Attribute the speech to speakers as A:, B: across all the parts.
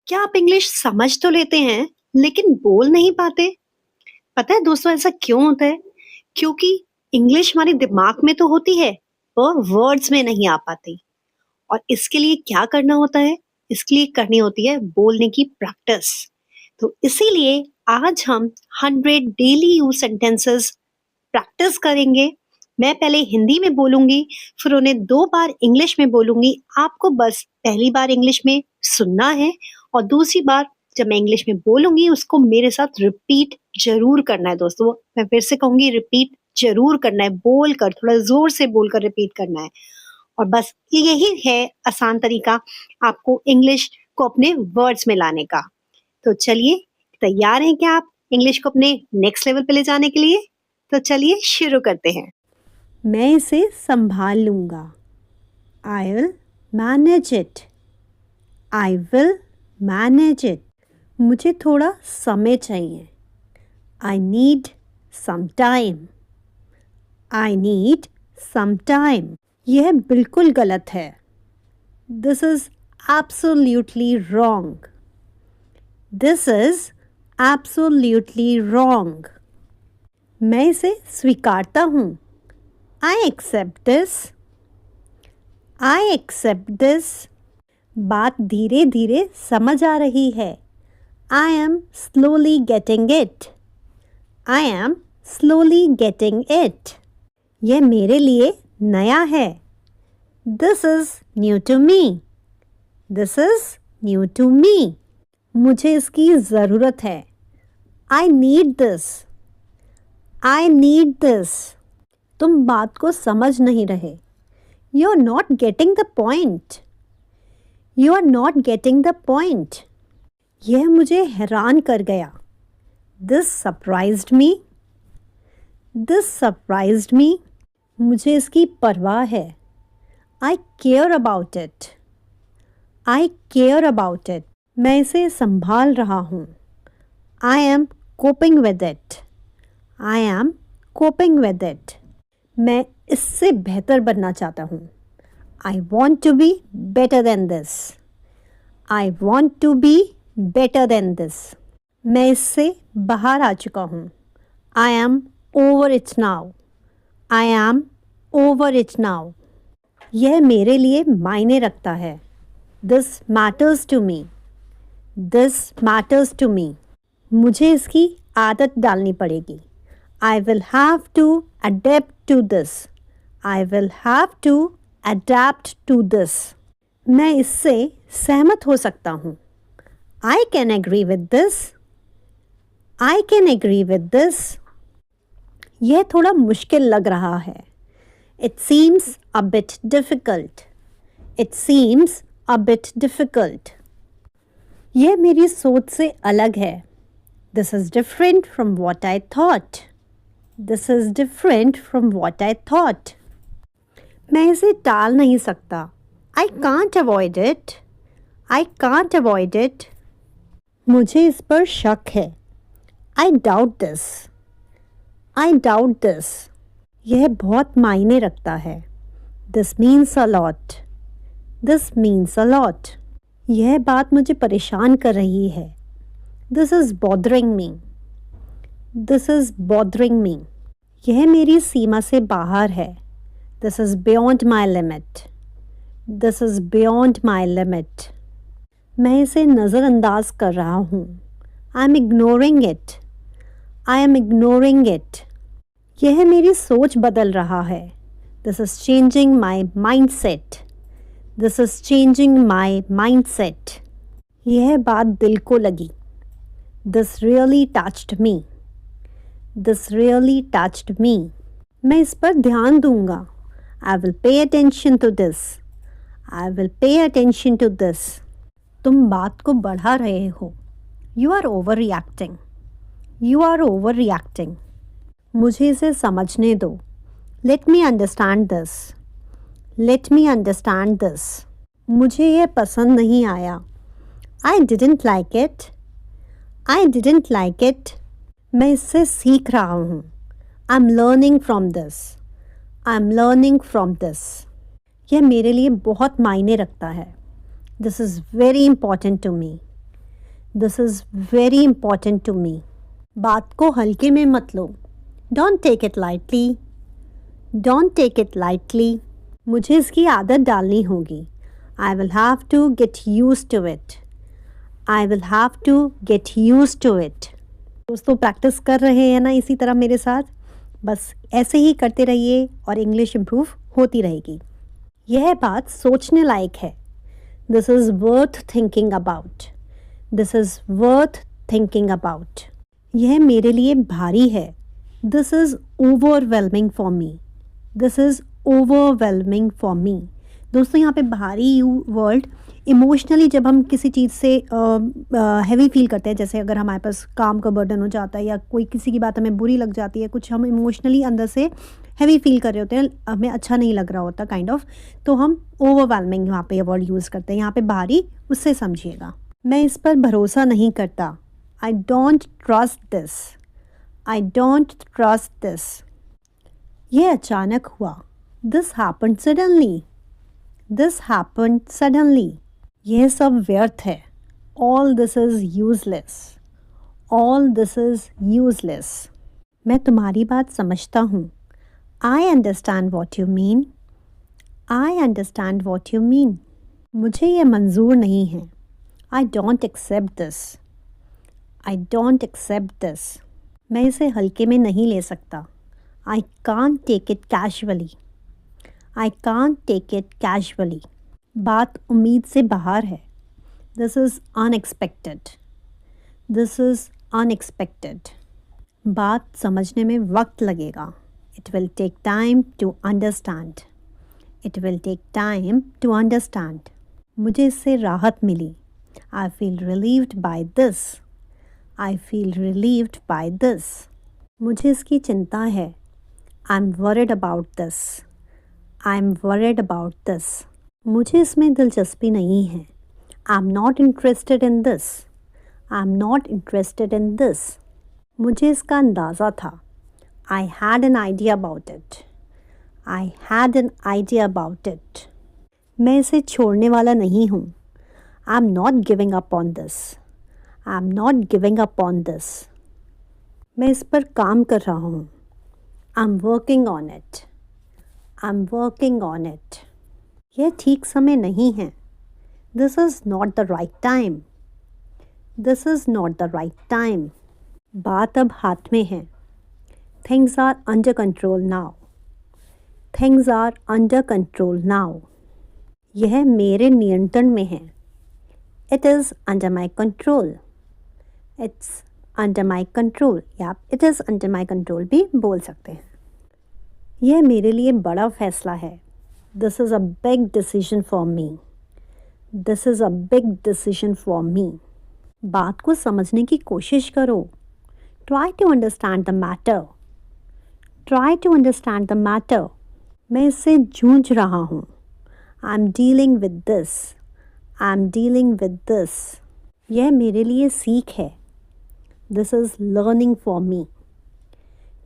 A: क्या आप इंग्लिश समझ तो लेते हैं, लेकिन बोल नहीं पाते? पता है दोस्तों ऐसा क्यों होता है? क्योंकि इंग्लिश हमारे दिमाग में तो होती है, पर वर्ड्स में नहीं आ पाती। और इसके लिए क्या करना होता है? इसके लिए करनी होती है बोलने की प्रैक्टिस। तो इसीलिए आज हम 100 डेली यूज सेंटेंसेस प्रैक्टिस करेंगे। मैं पहले हिंदी में बोलूंगी, फिर उन्हें 2 बार इंग्लिश में बोलूंगी। आपको बस पहली बार इंग्लिश में सुनना है और दूसरी बार जब मैं इंग्लिश में बोलूंगी उसको मेरे साथ रिपीट जरूर करना है दोस्तों। मैं फिर से कहूंगी रिपीट जरूर करना है, बोलकर थोड़ा जोर से बोलकर रिपीट करना है। और बस यही है आसान तरीका आपको इंग्लिश को अपने वर्ड्स में लाने का। तो चलिए, तैयार हैं क्या आप इंग्लिश को अपने नेक्स्ट लेवल पे ले जाने के लिए? तो चलिए शुरू करते हैं।
B: मैं इसे संभाल लूँगा। I will manage it. I will manage it. मुझे थोड़ा समय चाहिए। I need some time. I need some time. यह बिल्कुल गलत है। This is absolutely wrong. This is absolutely wrong. मैं इसे स्वीकारता हूँ। I accept this. I accept this. बात धीरे धीरे समझ आ रही है। I am slowly getting it. I am slowly getting it. यह मेरे लिए नया है। This is new to me. This is new to me. मुझे इसकी ज़रूरत है। I need this. I need this. तुम बात को समझ नहीं रहे। You are not getting the point. You are not getting the point. यह मुझे हैरान कर गया। This surprised me. This surprised me. मुझे इसकी परवाह है। I care about it. I care about it. मैं इसे संभाल रहा हूँ। I am coping with it. I am coping with it. मैं इससे बेहतर बनना चाहता हूँ। I want to be better than this. I want to be better than this. मैं इससे बाहर आ चुका हूँ। I am over it now. I am over it now. यह मेरे लिए मायने रखता है। This matters to me. This matters to me. मुझे इसकी आदत डालनी पड़ेगी। I will have to adapt to this. I will have to adapt to this. मैं इससे सहमत हो सकता हूँ। I can agree with this. I can agree with this. यह थोड़ा मुश्किल लग रहा है। It seems a bit difficult. It seems a bit difficult. यह मेरी सोच से अलग है। This is different from what I thought. This is different from what I thought. मैं इसे टाल नहीं सकता। I can't avoid it. I can't avoid it. मुझे इस पर शक है। I doubt this. I doubt this. यह बहुत मायने रखता है। This means a lot. This means a lot. यह बात मुझे परेशान कर रही है। This is bothering me. This is bothering me. यह मेरी सीमा से बाहर है। This is beyond my limit. This is beyond my limit. मैं इसे नज़रअंदाज कर रहा हूँ। I am ignoring it. I am ignoring it. यह मेरी सोच बदल रहा है। This is changing my mindset. This is changing my mindset. यह बात दिल को लगी। This really touched me. This really touched me. मैं इस पर ध्यान दूंगा। I will pay attention to this. I will pay attention to this. तुम बात को बढ़ा रहे हो। You are overreacting. You are overreacting. मुझे इसे समझने दो। Let me understand this. Let me understand this. मुझे यह पसंद नहीं आया। I didn't like it. I didn't like it. मैं इससे सीख रहा हूँ। I'm learning from this. I'm learning from this. यह मेरे लिए बहुत मायने रखता है। This is very important to me. This is very important to me. बात को हल्के में मत लो। Don't take it lightly, don't take it lightly. मुझे इसकी आदत डालनी होगी। I will have to get used to it, I will have to get used to it. दोस्तों, प्रैक्टिस कर रहे हैं ना इसी तरह मेरे साथ? बस ऐसे ही करते रहिए और इंग्लिश इम्प्रूव होती रहेगी। यह बात सोचने लायक है। This is worth thinking about, this is worth thinking about. यह मेरे लिए भारी है। This is overwhelming for me, this is overwhelming for me. दोस्तों, यहाँ पे भारी वर्ड इमोशनली जब हम किसी चीज़ से हैवी फील करते हैं, जैसे अगर हमारे पास काम का बर्डन हो जाता है या कोई किसी की बात हमें बुरी लग जाती है, कुछ हम इमोशनली अंदर से हैवी फील कर रहे होते हैं, हमें अच्छा नहीं लग रहा होता काइंड ऑफ, तो हम ओवरवेलमिंग यहाँ पे वर्ड यूज़ करते हैं। यहाँ पे भारी उससे समझिएगा। मैं इस पर भरोसा नहीं करता। I don't trust this, I don't trust this. यह अचानक हुआ। This happened suddenly, this happened suddenly. यह सब व्यर्थ है। All this is useless, all this is useless. मैं तुम्हारी बात समझता हूँ। I understand what you mean, I understand what you mean. मुझे यह मंजूर नहीं है। I don't accept this, I don't accept this. मैं इसे हल्के में नहीं ले सकता। I can't take it casually, I can't take it casually. बात उम्मीद से बाहर है। This is unexpected, this is unexpected. बात समझने में वक्त लगेगा। It will take time to understand, it will take time to understand. मुझे इससे राहत मिली। I feel relieved by this, I feel relieved by this. मुझे इसकी चिंता है। I am worried about this, I am worried about this. मुझे इसमें दिलचस्पी नहीं है। I am not interested in this, I am not interested in this. मुझे इसका अंदाज़ा था। I had an idea about it, I had an idea about it. मैं इसे छोड़ने वाला नहीं हूँ। I am not giving up on this, I am not giving up on this. मैं इस पर काम कर रहा हूँ। I am working on it, I am working on it. यह ठीक समय नहीं है। This is not the right time, this is not the right time. बात अब हाथ में है। Things are under control now, things are under control now. यह मेरे नियंत्रण में है। It is under my control, it's under my control, या it is under my control भी बोल सकते हैं। यह मेरे लिए बड़ा फैसला है। This is a big decision for me, this is a big decision for me. बात को समझने की कोशिश करो। Try to understand the matter, try to understand the matter. मैं इससे जूझ रहा हूँ। I am dealing with this, I am dealing with this. यह मेरे लिए सीख है। This is learning for me,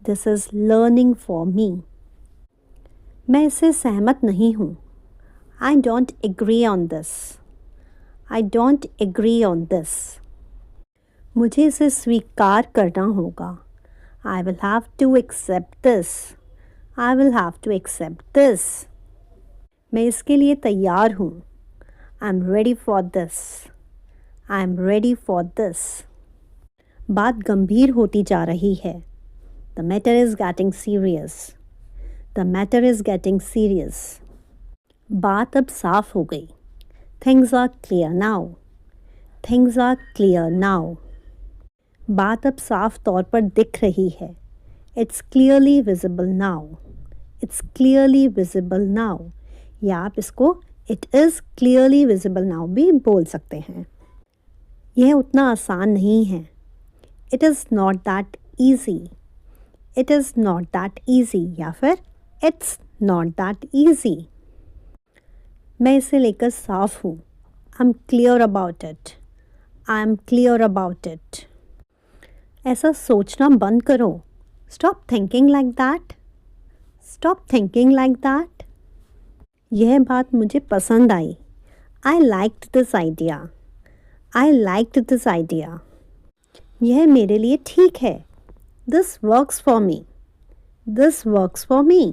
B: this is learning for me. मैं इससे सहमत नहीं हूँ। आई don't agree on this, I don't agree on this. मुझे इसे स्वीकार करना होगा। I will have to accept this, I will have to accept this. मैं इसके लिए तैयार हूँ। I am ready for this, I am ready for this. बात गंभीर होती जा रही है। The matter is getting serious, the matter is getting serious. बात अब साफ हो गई। Things are clear now, things are clear now. बात अब साफ तौर पर दिख रही है। It's clearly visible now, it's clearly visible now, या आप इसको it is clearly visible now भी बोल सकते हैं। यह उतना आसान नहीं है। It is not that easy, it is not that easy, या फिर इट्स नॉट दैट ईजी। मैं इसे लेकर साफ हूँ। I am clear about it, I am clear about it. ऐसा सोचना बंद करो। Stop thinking like that, stop thinking like that. यह बात मुझे पसंद आई। I liked this idea, I liked this idea. यह मेरे लिए ठीक है. This works for me. This works for me.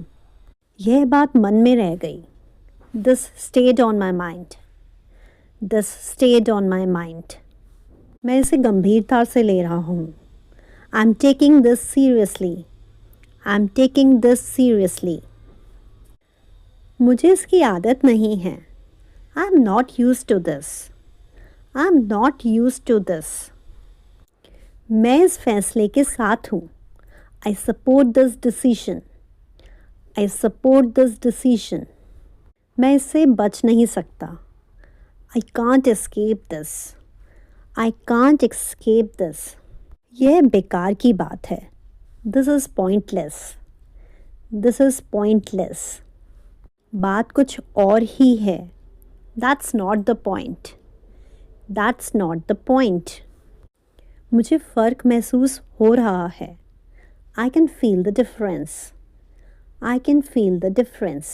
B: यह बात मन में रह गई. This stayed on my mind. This stayed on my mind. मैं इसे गंभीरता से ले रहा हूँ. I'm taking this seriously. I'm taking this seriously. मुझे इसकी आदत नहीं है. I'm not used to this. I'm not used to this. मैं इस फैसले के साथ हूँ. I support this decision. I support this decision. मैं इससे बच नहीं सकता. I can't escape this. I can't escape this. यह बेकार की बात है. This is pointless. This is pointless. बात कुछ और ही है. That's not the point. That's not the point. मुझे फ़र्क महसूस हो रहा है. I can feel the difference. I can feel the difference.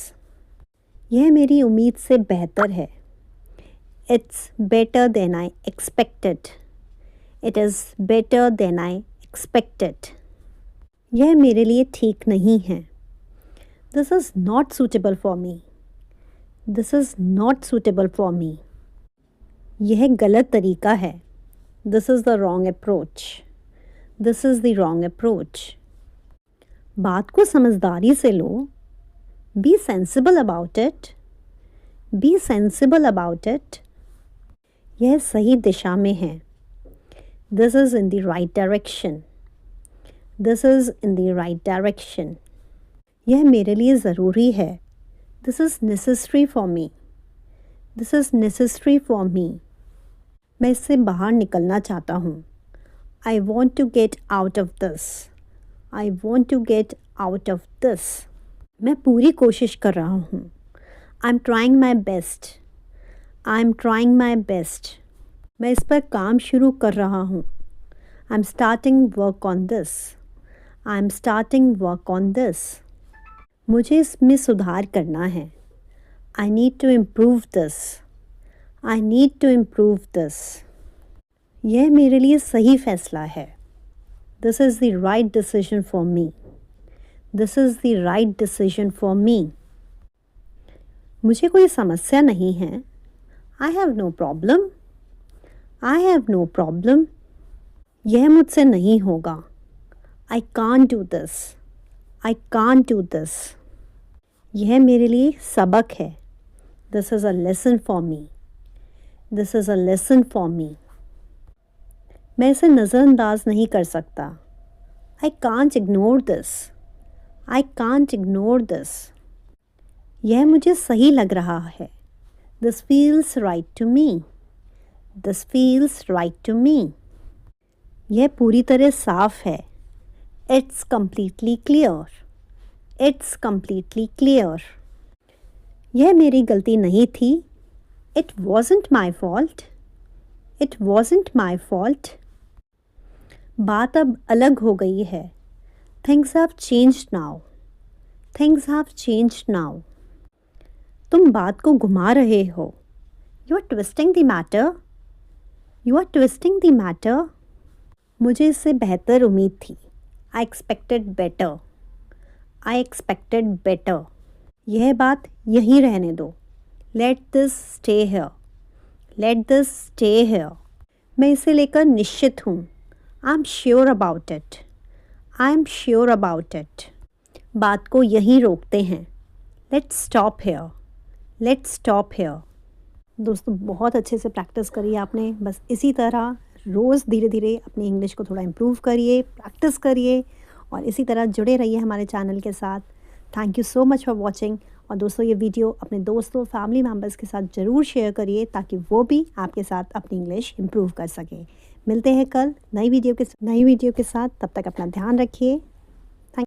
B: यह मेरी उम्मीद से बेहतर है. It's better than I expected. It is better than I expected. यह मेरे लिए ठीक नहीं है. This is not suitable for me. This is not suitable for me. यह गलत तरीका है. This is the wrong approach. This is the wrong approach. बात को समझदारी से लो. Be sensible about it. Be sensible about it. यह सही दिशा में है. This is in the right direction. This is in the right direction. यह मेरे लिए ज़रूरी है. This is necessary for me. This is necessary for me. मैं इससे बाहर निकलना चाहता हूँ. I want to get out of this. I want to get out of this. मैं पूरी कोशिश कर रहा हूँ. I'm trying my best. I'm trying my best. मैं इस पर काम शुरू कर रहा हूँ. I'm starting work on this. I'm starting work on this. मुझे इसमें सुधार करना है. I need to improve this. I need to improve this. यह मेरे लिए सही फैसला है. This is the right decision for me. This is the right decision for me. मुझे कोई समस्या नहीं है. I have no problem. I have no problem. यह मुझसे नहीं होगा. I can't do this. I can't do this. यह मेरे लिए सबक है. This is a lesson for me. This is a lesson for me. मैं इसे नज़रअंदाज नहीं कर सकता. I can't ignore this. I can't ignore this. यह मुझे सही लग रहा है. This feels right to me. This feels right to me. यह पूरी तरह साफ है. It's completely clear. It's completely clear. यह मेरी गलती नहीं थी. It wasn't my fault. It wasn't my fault. बात अब अलग हो गई है. Things have changed now. Things have changed now. तुम बात को घुमा रहे हो. You are twisting the matter. You are twisting the matter. मुझे इससे बेहतर उम्मीद थी. I expected better. I expected better. यह बात यहीं रहने दो. Let this stay here. Let this stay here. मैं इसे लेकर निश्चित हूँ. I'm sure about it. I'm sure about it. बात को यहीं रोकते हैं. Let's stop here. Let's stop here. दोस्तों बहुत अच्छे से प्रैक्टिस करिए आपने. बस इसी तरह रोज़ धीरे धीरे अपनी इंग्लिश को थोड़ा इम्प्रूव करिए, प्रैक्टिस करिए और इसी तरह जुड़े रहिए हमारे चैनल के साथ. Thank you so much for watching. और दोस्तों ये वीडियो अपने दोस्तों फैमिली मेम्बर्स के साथ ज़रूर शेयर करिए ताकि वो भी आपके साथ अपनी इंग्लिश इम्प्रूव कर सकें. मिलते हैं कल नई वीडियो के साथ. तब तक अपना ध्यान रखिए.